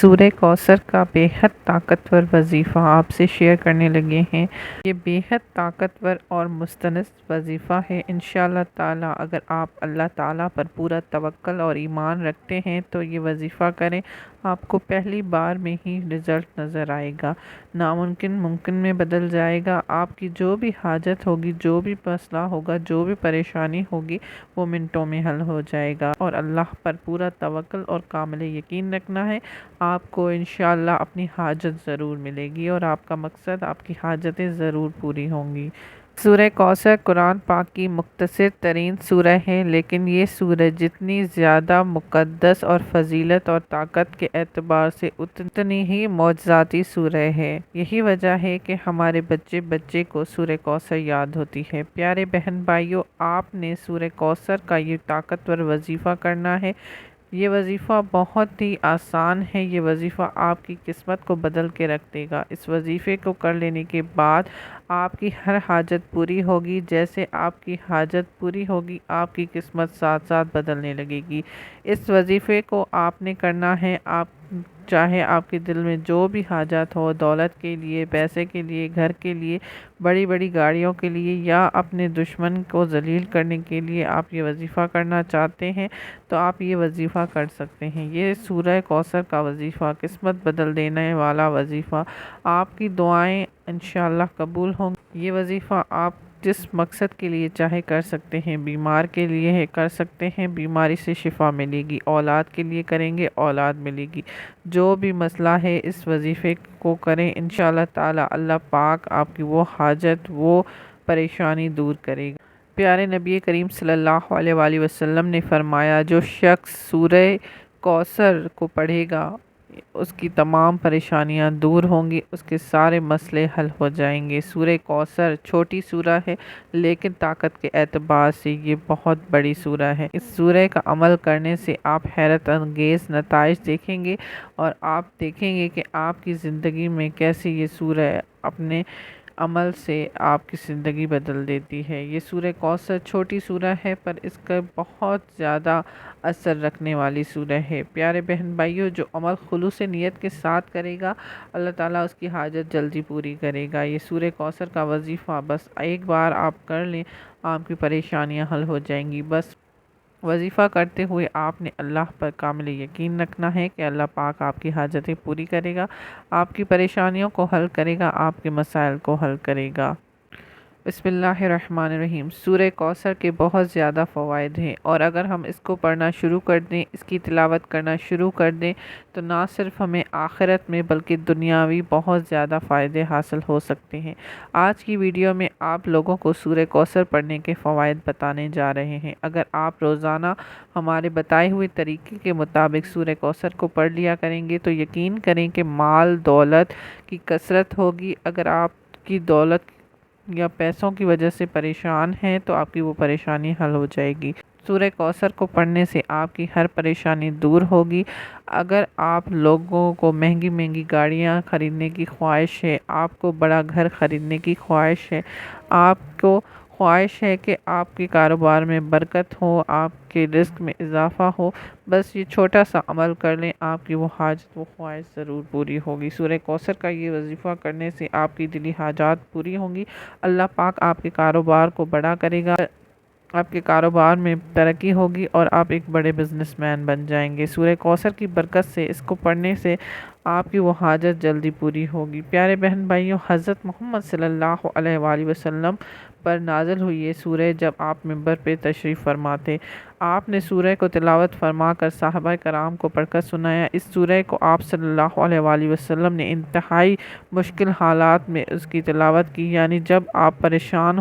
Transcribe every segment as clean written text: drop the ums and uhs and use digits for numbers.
سورہ کوثر کا بے حد طاقتور وظیفہ آپ سے شیئر کرنے لگے ہیں۔ یہ بے حد طاقتور اور مستند وظیفہ ہے۔ انشاءاللہ تعالی اگر آپ اللہ تعالیٰ پر پورا توکل اور ایمان رکھتے ہیں تو یہ وظیفہ کریں، آپ کو پہلی بار میں ہی رزلٹ نظر آئے گا۔ ناممکن ممکن میں بدل جائے گا۔ آپ کی جو بھی حاجت ہوگی، جو بھی مسئلہ ہوگا، جو بھی پریشانی ہوگی، وہ منٹوں میں حل ہو جائے گا۔ اور اللہ پر پورا توکل اور کامل یقین رکھنا ہے، آپ کو انشاءاللہ اپنی حاجت ضرور ملے گی اور آپ کا مقصد، آپ کی حاجتیں ضرور پوری ہوں گی۔ سورہ کوثر قرآن پاک کی مختصر ترین سورہ ہے، لیکن یہ سورہ جتنی زیادہ مقدس اور فضیلت اور طاقت کے اعتبار سے اتنی ہی معجزاتی سورہ ہے۔ یہی وجہ ہے کہ ہمارے بچے بچے کو سورہ کوثر یاد ہوتی ہے۔ پیارے بہن بھائیوں، آپ نے سورہ کوثر کا یہ طاقتور وظیفہ کرنا ہے۔ یہ وظیفہ بہت ہی آسان ہے۔ یہ وظیفہ آپ کی قسمت کو بدل کے رکھ دے گا۔ اس وظیفے کو کر لینے کے بعد آپ کی ہر حاجت پوری ہوگی۔ جیسے آپ کی حاجت پوری ہوگی، آپ کی قسمت ساتھ ساتھ بدلنے لگے گی۔ اس وظیفے کو آپ نے کرنا ہے۔ آپ چاہے آپ کے دل میں جو بھی حاجات ہو، دولت کے لیے، پیسے کے لیے، گھر کے لیے، بڑی بڑی گاڑیوں کے لیے، یا اپنے دشمن کو ذلیل کرنے کے لیے آپ یہ وظیفہ کرنا چاہتے ہیں تو آپ یہ وظیفہ کر سکتے ہیں۔ یہ سورہ کوثر کا وظیفہ قسمت بدل دینے والا وظیفہ، آپ کی دعائیں انشاءاللہ قبول ہوں گی۔ یہ وظیفہ آپ جس مقصد کے لیے چاہے کر سکتے ہیں۔ بیمار کے لیے کر سکتے ہیں، بیماری سے شفا ملے گی۔ اولاد کے لیے کریں گے، اولاد ملے گی۔ جو بھی مسئلہ ہے، اس وظیفے کو کریں، انشاءاللہ تعالی اللہ پاک آپ کی وہ حاجت، وہ پریشانی دور کرے گا۔ پیارے نبی کریم صلی اللہ علیہ وآلہ وسلم نے فرمایا، جو شخص سورہ کوثر کو پڑھے گا، اس کی تمام پریشانیاں دور ہوں گی، اس کے سارے مسئلے حل ہو جائیں گے۔ سورہ کوثر چھوٹی سورہ ہے، لیکن طاقت کے اعتبار سے یہ بہت بڑی سورہ ہے۔ اس سورہ کا عمل کرنے سے آپ حیرت انگیز نتائج دیکھیں گے، اور آپ دیکھیں گے کہ آپ کی زندگی میں کیسے یہ سورہ اپنے عمل سے آپ کی زندگی بدل دیتی ہے۔ یہ سورہ کوثر چھوٹی سورہ ہے، پر اس کا بہت زیادہ اثر رکھنے والی سورہ ہے۔ پیارے بہن بھائیوں، جو عمل خلوص نیت کے ساتھ کرے گا، اللہ تعالیٰ اس کی حاجت جلدی پوری کرے گا۔ یہ سورہ کوثر کا وظیفہ بس ایک بار آپ کر لیں، آپ کی پریشانیاں حل ہو جائیں گی۔ بس وظیفہ کرتے ہوئے آپ نے اللہ پر کامل یقین رکھنا ہے کہ اللہ پاک آپ کی حاجتیں پوری کرے گا، آپ کی پریشانیوں کو حل کرے گا، آپ کے مسائل کو حل کرے گا۔ بسم اللہ الرحمن الرحیم۔ سورہ کوثر کے بہت زیادہ فوائد ہیں، اور اگر ہم اس کو پڑھنا شروع کر دیں، اس کی تلاوت کرنا شروع کر دیں، تو نہ صرف ہمیں آخرت میں بلکہ دنیاوی بہت زیادہ فائدے حاصل ہو سکتے ہیں۔ آج کی ویڈیو میں آپ لوگوں کو سورہ کوثر پڑھنے کے فوائد بتانے جا رہے ہیں۔ اگر آپ روزانہ ہمارے بتائے ہوئے طریقے کے مطابق سورہ کوثر کو پڑھ لیا کریں گے تو یقین کریں کہ مال دولت کی کثرت ہوگی۔ اگر آپ کی دولت یا پیسوں کی وجہ سے پریشان ہیں تو آپ کی وہ پریشانی حل ہو جائے گی۔ سورہ کوثر کو پڑھنے سے آپ کی ہر پریشانی دور ہوگی۔ اگر آپ لوگوں کو مہنگی مہنگی گاڑیاں خریدنے کی خواہش ہے، آپ کو بڑا گھر خریدنے کی خواہش ہے، آپ کو خواہش ہے کہ آپ کے کاروبار میں برکت ہو، آپ کے رزق میں اضافہ ہو، بس یہ چھوٹا سا عمل کر لیں، آپ کی وہ حاجت، وہ خواہش ضرور پوری ہوگی۔ سورہ کوثر کا یہ وظیفہ کرنے سے آپ کی دلی حاجات پوری ہوں گی۔ اللہ پاک آپ کے کاروبار کو بڑا کرے گا، آپ کے کاروبار میں ترقی ہوگی، اور آپ ایک بڑے بزنس مین بن جائیں گے۔ سورہ کوثر کی برکت سے، اس کو پڑھنے سے آپ کی وہ حاجت جلدی پوری ہوگی۔ پیارے بہن بھائیوں، حضرت محمد صلی اللہ علیہ وآلہ وسلم پر نازل ہوئی یہ سورہ جب آپ منبر پہ تشریف فرما تھے، آپ نے سورہ کو تلاوت فرما کر صحابہ کرام کو پڑھ کر سنایا۔ اس سورہ کو آپ صلی اللہ علیہ وآلہ وسلم نے انتہائی مشکل حالات میں اس کی تلاوت کی، یعنی جب آپ پریشان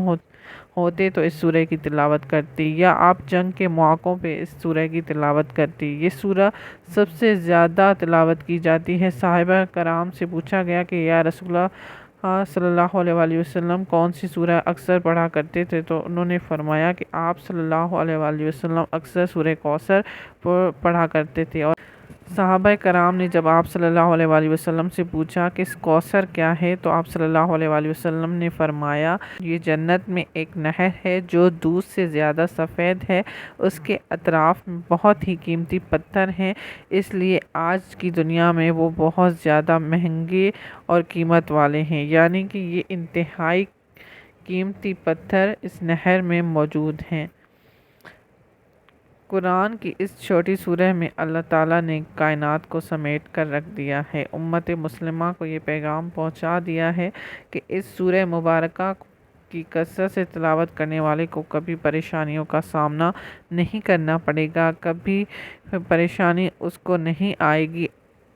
ہوتے تو اس سورہ کی تلاوت کرتی، یا آپ جنگ کے موقعوں پہ اس سورہ کی تلاوت کرتی۔ یہ سورہ سب سے زیادہ تلاوت کی جاتی ہے۔ صحابہ کرام سے پوچھا گیا کہ یا رسول اللہ صلی اللہ علیہ وآلہ وسلم کون سی سورہ اکثر پڑھا کرتے تھے، تو انہوں نے فرمایا کہ آپ صلی اللہ علیہ وآلہ وسلم اکثر سورہ کوثر پڑھا کرتے تھے، اور صحابہ کرام نے جب آپ صلی اللہ علیہ وآلہ وسلم سے پوچھا کہ اس کوثر کیا ہے، تو آپ صلی اللہ علیہ وآلہ وسلم نے فرمایا یہ جنت میں ایک نہر ہے جو دودھ سے زیادہ سفید ہے، اس کے اطراف میں بہت ہی قیمتی پتھر ہیں، اس لیے آج کی دنیا میں وہ بہت زیادہ مہنگے اور قیمت والے ہیں، یعنی کہ یہ انتہائی قیمتی پتھر اس نہر میں موجود ہیں۔ قرآن کی اس چھوٹی سورہ میں اللہ تعالیٰ نے کائنات کو سمیٹ کر رکھ دیا ہے۔ امت مسلمہ کو یہ پیغام پہنچا دیا ہے کہ اس سورہ مبارکہ کی کثرت سے تلاوت کرنے والے کو کبھی پریشانیوں کا سامنا نہیں کرنا پڑے گا، کبھی پریشانی اس کو نہیں آئے گی۔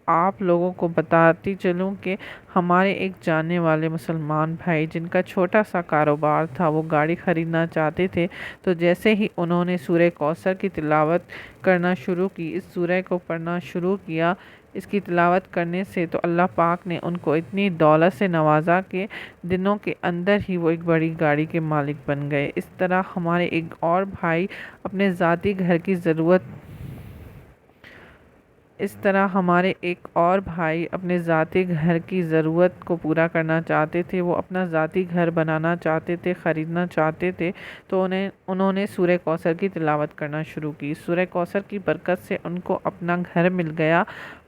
آپ لوگوں کو بتاتی چلوں کہ ہمارے ایک جاننے والے مسلمان بھائی جن کا چھوٹا سا کاروبار تھا، وہ گاڑی خریدنا چاہتے تھے، تو جیسے ہی انہوں نے سورہ کوثر کی تلاوت کرنا شروع کی، اس سورہ کو پڑھنا شروع کیا، اس کی تلاوت کرنے سے تو اللہ پاک نے ان کو اتنی دولت سے نوازا کہ دنوں کے اندر ہی وہ ایک بڑی گاڑی کے مالک بن گئے۔ اس طرح ہمارے ایک اور بھائی اپنے ذاتی گھر کی ضرورت اس طرح ہمارے ایک اور بھائی اپنے ذاتی گھر کی ضرورت کو پورا کرنا چاہتے تھے، وہ اپنا ذاتی گھر بنانا چاہتے تھے، خریدنا چاہتے تھے، تو انہوں نے سورہ کوثر کی تلاوت کرنا شروع کی۔ سورہ کوثر کی برکت سے ان کو اپنا گھر مل گیا۔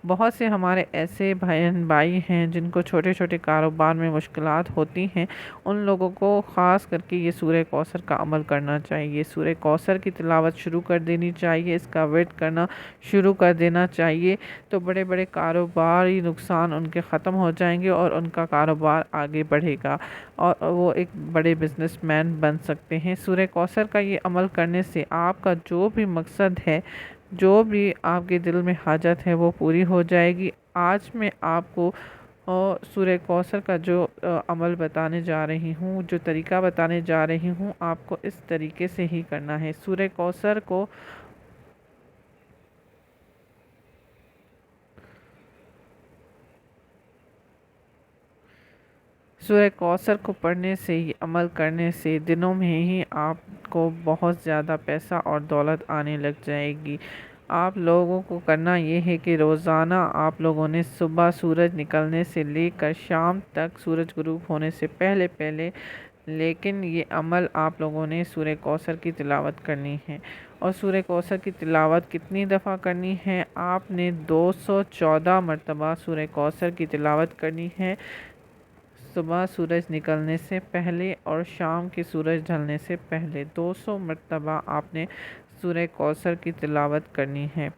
بہت سے ہمارے ایسے بھائی ہیں جن کو چھوٹے چھوٹے کاروبار میں مشکلات ہوتی ہیں، ان لوگوں کو خاص کر کے یہ سورہ کوثر کا عمل کرنا چاہیے، سورہ کوثر کی تلاوت شروع کر دینی چاہیے، اس کا ورد کرنا شروع کر دینا چاہیے، تو بڑے بڑے کاروباری نقصان ان کے ختم ہو جائیں گے اور ان کا کاروبار آگے بڑھے گا اور وہ ایک بڑے بزنس مین بن سکتے ہیں۔ سورہ کوثر کا یہ عمل کرنے سے آپ کا جو بھی مقصد ہے، جو بھی آپ کے دل میں حاجت ہے، وہ پوری ہو جائے گی۔ آج میں آپ کو سورہ کوثر کا جو عمل بتانے جا رہی ہوں، جو طریقہ بتانے جا رہی ہوں، آپ کو اس طریقے سے ہی کرنا ہے۔ سورہ کوثر کو پڑھنے سے، یہ عمل کرنے سے دنوں میں ہی آپ کو بہت زیادہ پیسہ اور دولت آنے لگ جائے گی۔ آپ لوگوں کو کرنا یہ ہے کہ روزانہ آپ لوگوں نے صبح سورج نکلنے سے لے کر شام تک، سورج غروب ہونے سے پہلے پہلے، لیکن یہ عمل آپ لوگوں نے سورہ کوثر کی تلاوت کرنی ہے۔ اور سورہ کوثر کی تلاوت کتنی دفعہ کرنی ہے؟ آپ نے 214 مرتبہ سورہ کوثر کی تلاوت کرنی ہے، صبح سورج نکلنے سے پہلے اور شام کے سورج ڈھلنے سے پہلے 200 مرتبہ آپ نے سورہ کوثر کی تلاوت کرنی ہے۔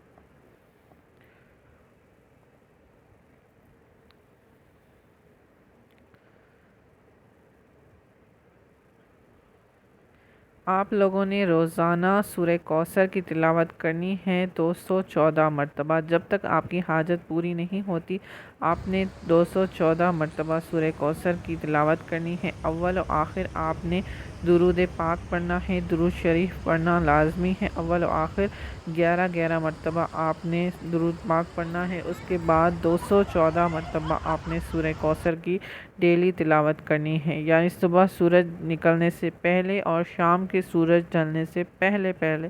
آپ لوگوں نے روزانہ سورہ کوثر کی تلاوت کرنی ہے 214 مرتبہ، جب تک آپ کی حاجت پوری نہیں ہوتی۔ آپ نے 214 مرتبہ سورہ کوثر کی تلاوت کرنی ہے۔ اول و آخر آپ نے درود پاک پڑھنا ہے، درود شریف پڑھنا لازمی ہے۔ اول و آخر 11 مرتبہ آپ نے درود پاک پڑھنا ہے۔ اس کے بعد 214 مرتبہ آپ نے سورہ کوثر کی ڈیلی تلاوت کرنی ہے، یعنی صبح سورج نکلنے سے پہلے اور شام کے سورج ڈھلنے سے پہلے پہلے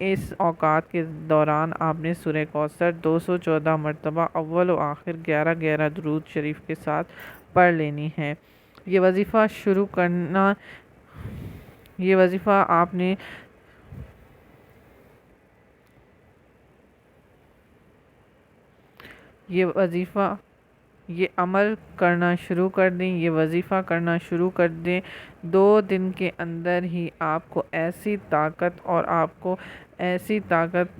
اس اوقات کے دوران آپ نے سورہ کوثر 214 مرتبہ اول و آخر 11 درود شریف کے ساتھ پڑھ لینی ہے۔ یہ وظیفہ شروع کرنا، یہ وظیفہ آپ نے یہ وظیفہ یہ عمل کرنا شروع کر دیں، یہ وظیفہ کرنا شروع کر دیں۔ 2 دن کے اندر ہی آپ کو ایسی طاقت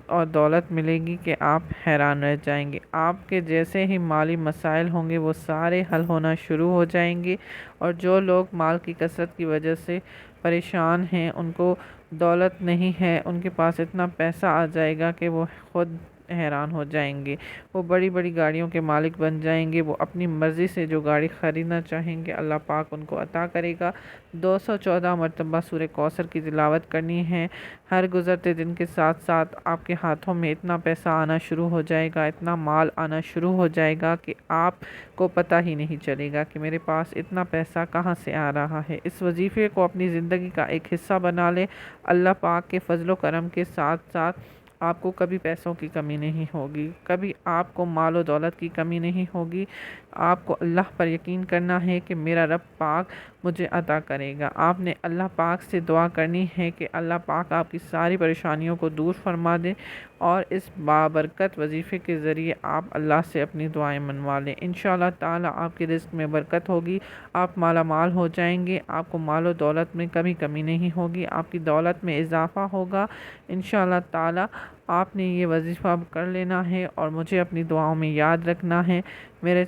اور دولت ملے گی کہ آپ حیران رہ جائیں گے۔ آپ کے جیسے ہی مالی مسائل ہوں گے وہ سارے حل ہونا شروع ہو جائیں گے، اور جو لوگ مال کی کثرت کی وجہ سے پریشان ہیں، ان کو دولت نہیں ہے، ان کے پاس اتنا پیسہ آ جائے گا کہ وہ خود حیران ہو جائیں گے۔ وہ بڑی بڑی گاڑیوں کے مالک بن جائیں گے، وہ اپنی مرضی سے جو گاڑی خریدنا چاہیں گے اللہ پاک ان کو عطا کرے گا۔ 214 مرتبہ سورہ کوثر کی تلاوت کرنی ہے۔ ہر گزرتے دن کے ساتھ ساتھ آپ کے ہاتھوں میں اتنا پیسہ آنا شروع ہو جائے گا، اتنا مال آنا شروع ہو جائے گا کہ آپ کو پتہ ہی نہیں چلے گا کہ میرے پاس اتنا پیسہ کہاں سے آ رہا ہے۔ اس وظیفے کو اپنی زندگی کا ایک حصہ بنا لیں۔ اللہ پاک کے فضل و کرم کے ساتھ ساتھ آپ کو کبھی پیسوں کی کمی نہیں ہوگی، کبھی آپ کو مال و دولت کی کمی نہیں ہوگی۔ آپ کو اللہ پر یقین کرنا ہے کہ میرا رب پاک مجھے عطا کرے گا۔ آپ نے اللہ پاک سے دعا کرنی ہے کہ اللہ پاک آپ کی ساری پریشانیوں کو دور فرما دے، اور اس بابرکت وظیفے کے ذریعے آپ اللہ سے اپنی دعائیں منوا لیں۔ انشاءاللہ تعالی آپ کے رزق میں برکت ہوگی، آپ مالا مال ہو جائیں گے، آپ کو مال و دولت میں کبھی کمی نہیں ہوگی، آپ کی دولت میں اضافہ ہوگا۔ انشاءاللہ تعالی آپ نے یہ وظیفہ کر لینا ہے اور مجھے اپنی دعاؤں میں یاد رکھنا ہے۔ میرے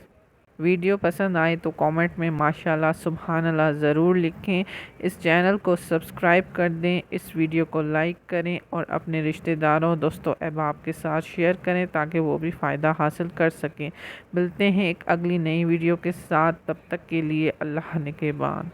ویڈیو پسند آئے تو کامنٹ میں ماشاءاللہ سبحان اللہ ضرور لکھیں، اس چینل کو سبسکرائب کر دیں، اس ویڈیو کو لائک کریں اور اپنے رشتہ داروں دوستوں احباب کے ساتھ شیئر کریں تاکہ وہ بھی فائدہ حاصل کر سکیں۔ ملتے ہیں ایک اگلی نئی ویڈیو کے ساتھ، تب تک کے لیے اللہ نگہبان۔